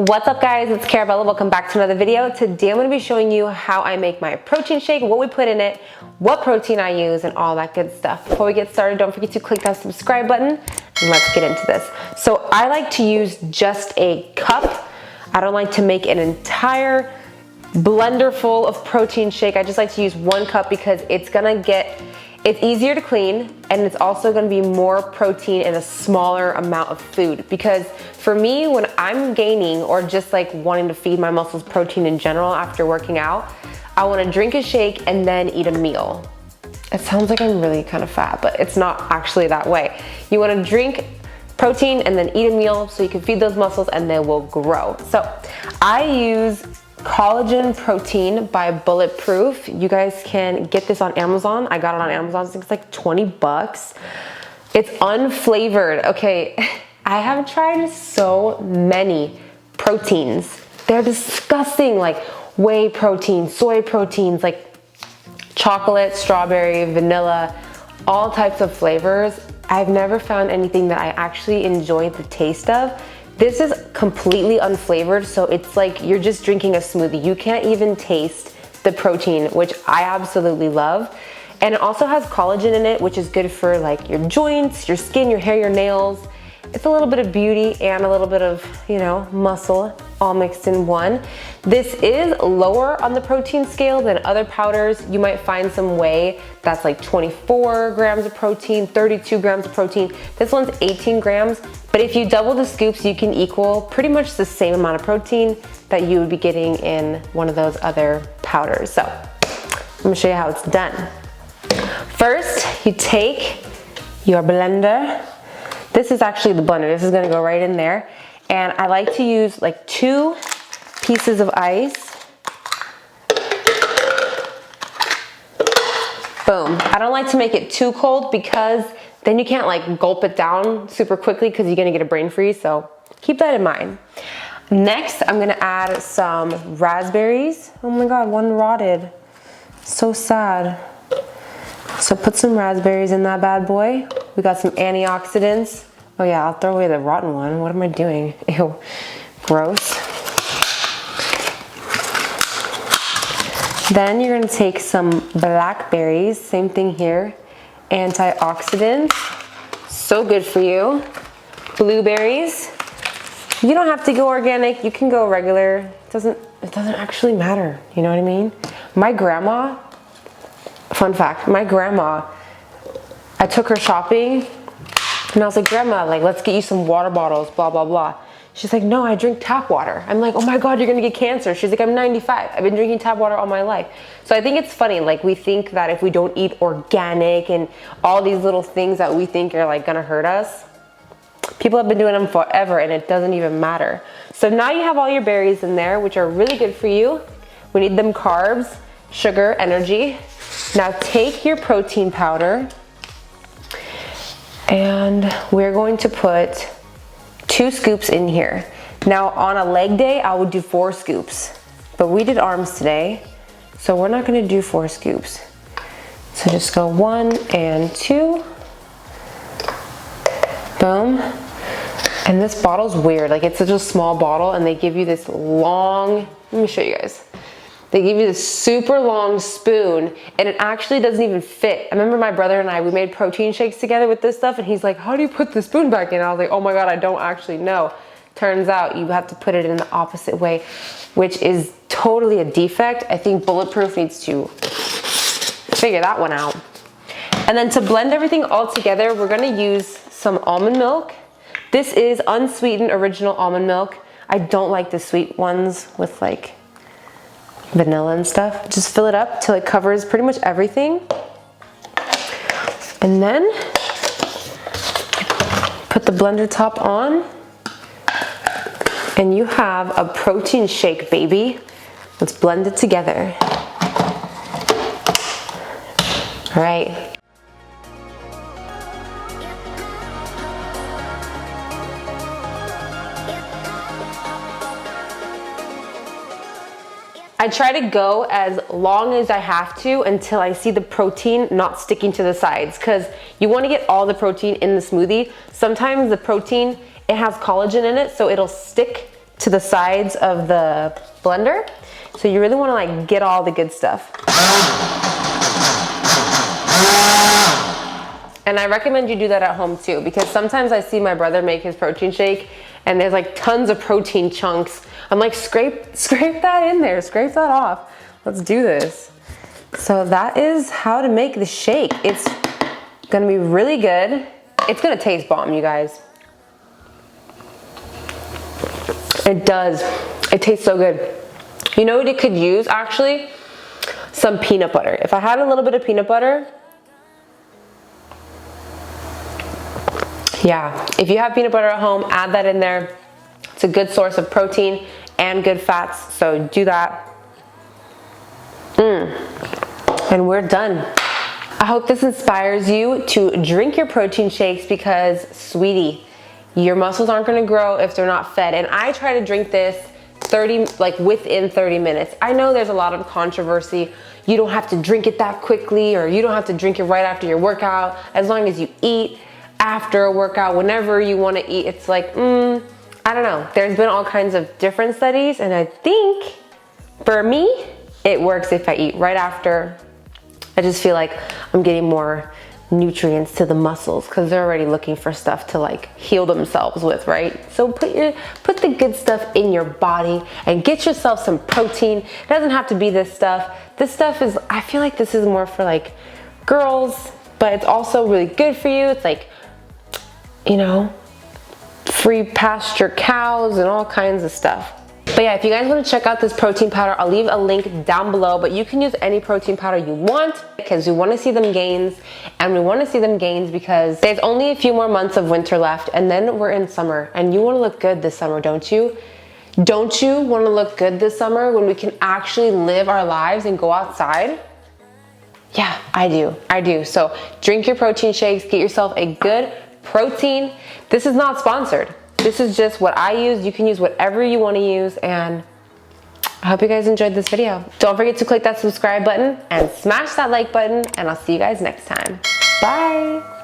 What's up guys, it's Carabella. Welcome back to another video. Today I'm going to be showing you how I make my protein shake, what we put in it, what protein I use, and all that good stuff. Before we get started, don't forget to click that subscribe button and let's get into this. So I like to use just a cup. I don't like to make an entire blender full of protein shake. I just like to use 1 cup because it's easier to clean, and it's also gonna be more protein in a smaller amount of food. Because for me, when I'm gaining or just like wanting to feed my muscles protein in general after working out, I wanna drink a shake and then eat a meal. It sounds like I'm really kind of fat, but it's not actually that way. You wanna drink protein and then eat a meal so you can feed those muscles and they will grow. So I use collagen protein by Bulletproof. You guys can get this on Amazon. I got it on Amazon. I think it's like 20 bucks. It's unflavored. Okay, I have tried so many proteins. They're disgusting, like whey protein, soy proteins, like chocolate, strawberry, vanilla, all types of flavors. I've never found anything that I actually enjoy the taste of. This is completely unflavored, so it's like you're just drinking a smoothie. You can't even taste the protein, which I absolutely love. And it also has collagen in it, which is good for like your joints, your skin, your hair, your nails. It's a little bit of beauty and a little bit of, muscle all mixed in one. This is lower on the protein scale than other powders. You might find some whey that's like 24 grams of protein, 32 grams of protein. This one's 18 grams, but if you double the scoops, you can equal pretty much the same amount of protein that you would be getting in one of those other powders. So I'm gonna show you how it's done. First, you take your blender. This is actually the blender. This is gonna go right in there. And I like to use like 2 pieces of ice. Boom. I don't like to make it too cold because then you can't like gulp it down super quickly because you're gonna get a brain freeze, so keep that in mind. Next, I'm gonna add some raspberries. Oh my God, one rotted. So sad. So put some raspberries in that bad boy. We got some antioxidants. Oh yeah, I'll throw away the rotten one. What am I doing? Ew, gross. Then you're gonna take some blackberries, same thing here. Antioxidants, so good for you. Blueberries. You don't have to go organic, you can go regular. It doesn't actually matter, you know what I mean? My grandma, fun fact, my grandma, I took her shopping and I was like, Grandma, like, let's get you some water bottles, blah, blah, blah. She's like, no, I drink tap water. I'm like, oh my God, you're gonna get cancer. She's like, I'm 95. I've been drinking tap water all my life. So I think it's funny, like we think that if we don't eat organic and all these little things that we think are like gonna hurt us, people have been doing them forever and it doesn't even matter. So now you have all your berries in there, which are really good for you. We need them carbs, sugar, energy. Now take your protein powder and we're going to put 2 scoops in here. Now on a leg day, I would do 4 scoops, but we did arms today, so we're not gonna do 4 scoops. So just go 1 and 2, boom. And this bottle's weird, like it's such a small bottle and they give you this long, let me show you guys. They give you this super long spoon and it actually doesn't even fit. I remember my brother and I, we made protein shakes together with this stuff and he's like, how do you put the spoon back in? I was like, oh my God, I don't actually know. Turns out you have to put it in the opposite way, which is totally a defect. I think Bulletproof needs to figure that one out. And then to blend everything all together, we're gonna use some almond milk. This is unsweetened original almond milk. I don't like the sweet ones with like vanilla and stuff. Just fill it up till it covers pretty much everything. And then put the blender top on and you have a protein shake, baby. Let's blend it together. All right. I try to go as long as I have to until I see the protein not sticking to the sides, because you want to get all the protein in the smoothie. Sometimes the protein, it has collagen in it, so it'll stick to the sides of the blender. So you really wanna like get all the good stuff. And I recommend you do that at home too, because sometimes I see my brother make his protein shake and there's like tons of protein chunks. I'm like, scrape that in there, scrape that off. Let's do this. So that is how to make the shake. It's gonna be really good. It's gonna taste bomb, you guys. It does. It tastes so good. You know what it could use actually? Some peanut butter. If I had a little bit of peanut butter, yeah, if you have peanut butter at home, add that in there. It's a good source of protein and good fats, so do that. And we're done. I hope this inspires you to drink your protein shakes because, sweetie, your muscles aren't gonna grow if they're not fed. And I try to drink this within 30 minutes. I know there's a lot of controversy. You don't have to drink it that quickly, or you don't have to drink it right after your workout. As long as you eat after a workout, whenever you wanna eat, it's like, I don't know. There's been all kinds of different studies, and I think for me, it works if I eat right after. I just feel like I'm getting more nutrients to the muscles because they're already looking for stuff to like heal themselves with, right? So put the good stuff in your body and get yourself some protein. It doesn't have to be this stuff. This stuff is, I feel like this is more for like girls, but it's also really good for you. It's like, you know, free pasture cows and all kinds of stuff. But yeah, if you guys want to check out this protein powder, I'll leave a link down below, but you can use any protein powder you want because we want to see them gains, and we want to see them gains because there's only a few more months of winter left and then we're in summer, and you want to look good this summer, don't you? Don't you want to look good this summer when we can actually live our lives and go outside? Yeah, I do. So drink your protein shakes, get yourself a good protein. This is not sponsored. This is just what I use. You can use whatever you want to use, and I hope you guys enjoyed this video. Don't forget to click that subscribe button and smash that like button, and I'll see you guys next time. Bye.